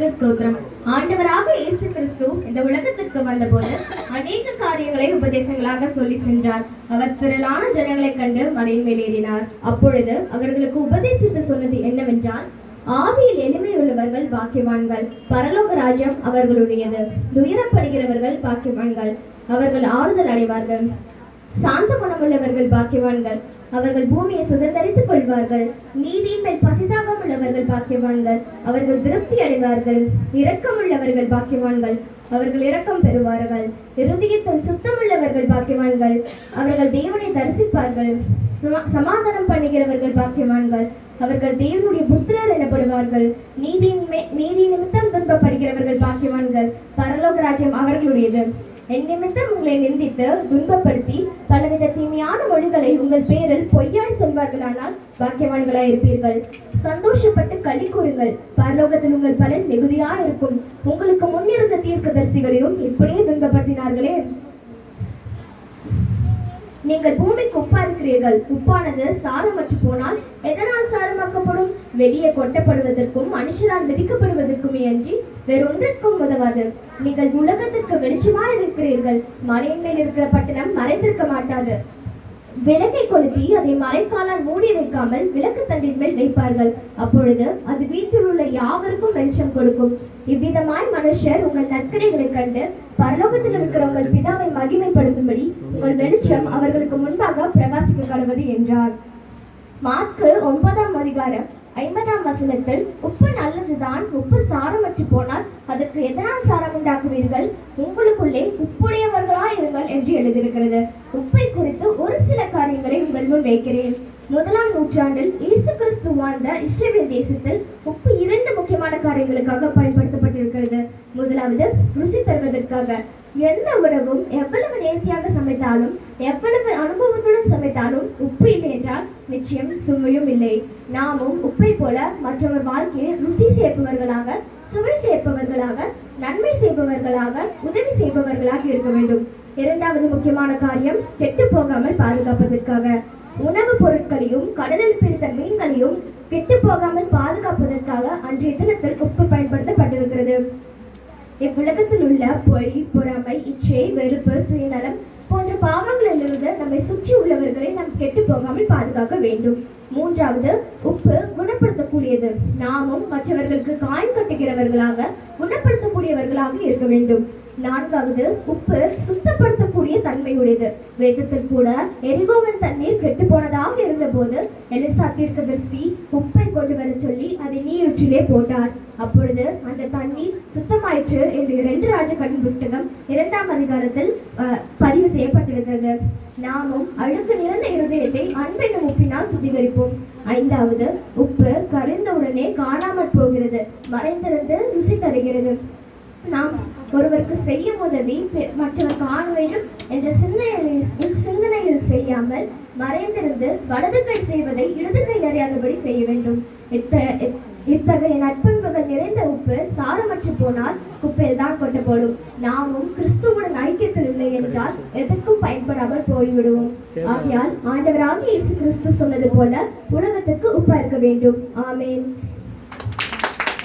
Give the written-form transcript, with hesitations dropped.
நாமத்திற்கு ஸ்தோத்திரம். ஆண்டவராக இயேசு கிறிஸ்து இந்த உலகத்திற்கு வந்தபோது அநேக காரியங்களை உபதேசங்களாக சொல்லி சென்றார். அவர் திரளான ஜனங்களை கண்டு மலையின் மேல் ஏறினார். அப்பொழுது அவர்களுக்கு உபதேசித்து சொன்னது என்னவென்றால், ஆவியில் எளிமையுள்ளவர்கள் பாக்கியவான்கள், பரலோக ராஜ்யம் அவர்களுடையது. துயரப்படுகிறவர்கள் பாக்கியவான்கள், அவர்கள் ஆறுதல் அடைவார்கள். சாந்த குணமுள்ளவர்கள் பாக்கியவான்கள், அவர்கள் பூமியை சுதந்தரித்துக் கொள்வார்கள். நீதியின் மேல் பசிதாகம் உள்ளவர்கள் பாக்கியவான்கள், அவர்கள் திருப்தி அடைவார்கள். இரக்கமுள்ளவர்கள் பாக்கியவான்கள், அவர்கள் இரக்கம் பெறுவார்கள். இருதயத்தில் சுத்தமுள்ளவர்கள் பாக்கியவான்கள், அவர்கள் தேவனை தரிசிப்பார்கள். சமாதானம் பண்ணுகிறவர்கள் பாக்கியவான்கள், அவர்கள் தேவனுடைய புத்திரர் எனப்படுவார்கள். நீதி நிமித்தம் துன்பப்படுகிறவர்கள் பாக்கியவான்கள், பரலோக ராஜ்யம் அவர்களுடையது. என் நிமித்தம் உங்களை நிந்தித்து துன்பப்படுத்தி பலவித தீமையான மொழிகளை உங்கள் பேரில் பொய்யாய் சொல்வார்களானால் பாக்கியவான்களாய் இருப்பீர்கள். சந்தோஷப்பட்டு களி கூறுங்கள், பரலோகத்தில் உங்கள் பலன் மிகுதியா இருக்கும். உங்களுக்கு முன்னிருந்த தீர்க்கதரிசிகளையும் இப்படியே துன்பப்படுத்தினார்களே. நீங்கள் பூமிக்கு உப்பா இருக்கிறீர்கள். உப்பானது சாரமற்று போனால் எதனால் சாரமாக்கப்படும்? வெளியே கொட்டப்படுவதற்கும் மனுஷரால் மிதிக்கப்படுவதற்குமே அன்றி வேறொன்றிற்கும் உதவாது. நீங்கள் உலகத்திற்கு வெளிச்சமா இருக்கிறீர்கள். மலையின் மேல் இருக்கிற பட்டணம் மறைந்திருக்க மாட்டாது. விளக்கை கொளுத்தி அதை மறைக்காலால் மூடி வைக்காமல் விளக்கு தண்டின் மேல் வைப்பார்கள். அப்பொழுது அது வீட்டில் உள்ள யாவருக்கும் வெளிச்சம் கொடுக்கும். இவ்விதமாய் மனுஷர் உங்கள் நற்கரைகளை கண்டு பரலோகத்தில் இருக்கிற உங்கள் பிதாவை மகிமைப்படுத்தும்படி உங்கள் வெளிச்சம் அவர்களுக்கு முன்பாக பிரகாசிக்க கடவுது என்றார். மார்க்கு 9ஆம் அதிகாரம் 50ஆம் வசனத்தில், உப்பு நல்லதுதான், உப்பு சாரமற்று போனால் அதற்கு எதனால் சாரம் உண்டாக்குவீர்கள்? உங்களுக்குள்ளே உப்புடையவர்களாய் இருங்கள் என்று எழுதியிருக்கிறது. உப்பை குறித்து ஒரு சில காரியங்களை உங்கள் முன் வைக்கிறேன். 1ஆம் நூற்றாண்டில் இயேசு கிறிஸ்து வாழ்ந்த இஸ்ரவேல் தேசத்தில் உப்பு 2 முக்கியமான காரியங்களுக்காக பயன்படுத்தப்பட்டிருக்கிறது. முதலாவது, ருசி தருவதற்காக. எந்த உணவும் எவ்வளவு நேர்த்தியாக சமைத்தாலும் எவ்வளவு அனுபவத்துடன் சமைத்தாலும் உப்பு இல்லை என்றால் நிச்சயம் சுவையும் இல்லை. நாமும் உப்பை போல மற்றவர் வாழ்க்கையை ருசி சேர்ப்பவர்களாக, சுவை சேர்ப்பவர்களாக, நன்மை செய்பவர்களாக, உதவி செய்பவர்களாக இருக்க வேண்டும். 2வது முக்கியமான காரியம், கெட்டு போகாமல் பாதுகாப்பதற்காக. உணவுப் பொருட்களையும் கடலில் பிடித்த மீன்களையும் கெட்டு போகாமல் பாதுகாப்பதற்காக அன்றைய தினத்தில் உப்பு பயன்படுத்தப்பட்டிருக்கிறது. இவ்வுலகத்தில் உள்ள பொய், பொறாமை, இச்சை, வெறுப்பு, சுயநலம் போன்ற பாவங்களிலிருந்து நம்மை சுற்றி உள்ளவர்களை நாம் கெட்டு போகாமல் பாதுகாக்க வேண்டும். 3வது, உப்பு குணப்படுத்தக்கூடியது. நாமும் மற்றவர்களுக்கு காயம் கட்டுகிறவர்களாக, குணப்படுத்தக்கூடியவர்களாக இருக்க வேண்டும். 4வது, உப்பு சுத்தப்படுத்தக்கூடிய தன்மையுடையது. வேதத்தில் கூட எரிகோவின் தண்ணீர் கெட்டு போனதாக இருந்தபோது எலிசா தீர்க்கதரிசி உப்பை கொண்டு வர சொல்லி அதை நீரூற்றிலே போட்டார். அப்பொழுது அந்த தண்ணீர் சுத்தமாயிற்று என்று 2 ராஜாக்களின் புஸ்தகம் 2ஆம் அதிகாரத்தில் பதிவு செய்யப்பட்டிருக்கிறது. நாமும் அழுக்கு நிறைந்த இருதயத்தை அன்பெனும் உப்பினால் சுத்திகரிப்போம். 5வது, உப்பு கரைந்தவுடனே காணாமற் போகிறது, மறைந்திருந்து ருசி தருகிறது. நாம் ஒருவருக்கு செய்யும் உதவி மற்றவர் காண வேண்டும் என்ற சிந்தனையில் செய்யாமல் மறைந்திருந்து வலது கை செய்வதை இடது கை அறியாதபடி செய்ய வேண்டும். இத்தகைய நட்பண்புகள் நிறைந்த உப்பு சாரமற்று போனால் குப்பையில் தான் கொட்டப்படும். நாமும் கிறிஸ்துவுடன் ஐக்கியத்தில் இல்லை என்றால் எதற்கும் பயன்படாமல் போய்விடுவோம். ஆகையால் ஆண்டவராக இயேசு கிறிஸ்து சொன்னது போல உலகத்துக்கு உப்பா இருக்க வேண்டும். ஆமேன்.